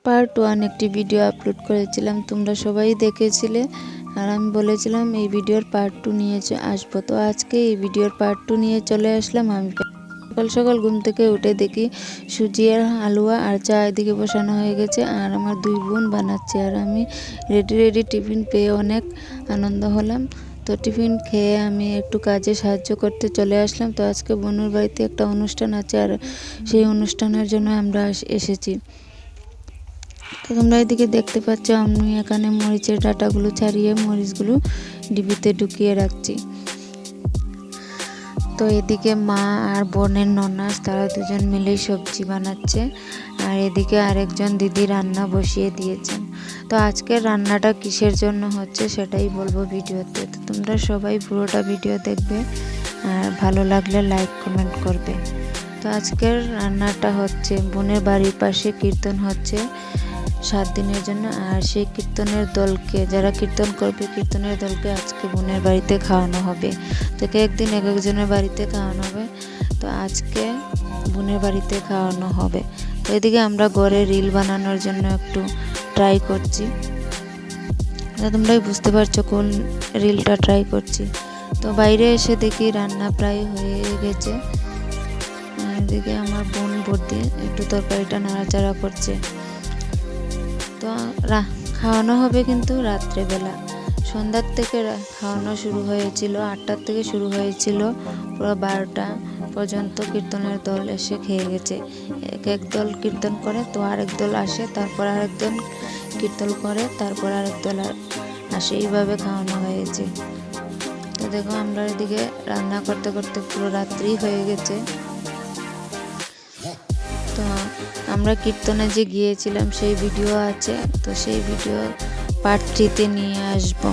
Part 1 একটি video upload করেছিলাম, তোমরা সবাই দেখেছিলে। আর আমি বলেছিলাম এই ভিডিওর পার্ট 2 নিয়ে আসবো। তো আজকে এই ভিডিওর পার্ট 2 নিয়ে চলে আসলাম। আমি সকাল সকাল ঘুম থেকে উঠে দেখি সুজি আর হালুয়া আর চা এদিকে বসানো হয়ে গেছে, আর আমার 2 বোন বানাচ্ছে। আর আমি রেডি টিফিন পেয়ে অনেক আনন্দ হলাম। তো টিফিন খেয়ে আমি একটু কাজে সাহায্য করতে চলে আসলাম। তো আজকে বোনের বাড়িতে একটা অনুষ্ঠান আছে, আর সেই অনুষ্ঠানের জন্য আমরা এসেছি। তো তোমরা এদিকে দেখতে পাচ্ছ আমি এখানে মরিচের ডাঁটাগুলো ছাড়িয়ে মরিচগুলো ডিবিতে ঢুকিয়ে রাখছি। তো এদিকে মা আর বোনের ননাস তারা দুজন মিলেই সবজি বানাচ্ছে, আর এদিকে আরেকজন দিদি রান্না বসিয়ে দিয়েছেন। তো আজকের রান্নাটা কিসের জন্য হচ্ছে সেটাই বলবো ভিডিওতে। তো তোমরা সবাই পুরোটা ভিডিও দেখবে, আর ভালো লাগলে লাইক কমেন্ট করবে। তো আজকের রান্নাটা হচ্ছে বোনের বাড়ির পাশে কীর্তন হচ্ছে 7 দিনের জন্য, আর সেই কীর্তনের দলকে যারা কীর্তন করবে কীর্তনের দলকে আজকে বোনের বাড়িতে খাওয়ানো হবে। তো একদিন এক একজনের বাড়িতে খাওয়ানো হবে, তো আজকে বোনের বাড়িতে খাওয়ানো হবে। তো এদিকে আমরা ঘরে রিল বানানোর জন্য একটু ট্রাই করছি। তোমরাই বুঝতে পারছো কোন রিলটা ট্রাই করছি। তো বাইরে এসে দেখি রান্না প্রায় হয়ে গেছে। এদিকে আমার বোন বড়দি একটু তরকারিটা নাড়াচাড়া করছে। তো খাওয়ানো হবে কিন্তু রাত্রেবেলা। সন্ধ্যার থেকে খাওয়ানো শুরু হয়েছিল, 8টার থেকে শুরু হয়েছিল, পুরো 12টা পর্যন্ত কীর্তনের দল এসে খেয়ে গেছে। এক দল কীর্তন করে, তো আরেক দল আসে, তারপর আরেক দল কীর্তন করে, তারপর আরেক দল আসে, এইভাবে খাওয়ানো হয়েছে। তো দেখো আমরা এদিকে রান্না করতে করতে পুরো রাত্রি হয়ে গেছে। তো আমরা কীর্তনে যে গিয়েছিলাম সেই ভিডিও আছে, তো সেই ভিডিও পার্ট 3-তে নিয়ে আসবো।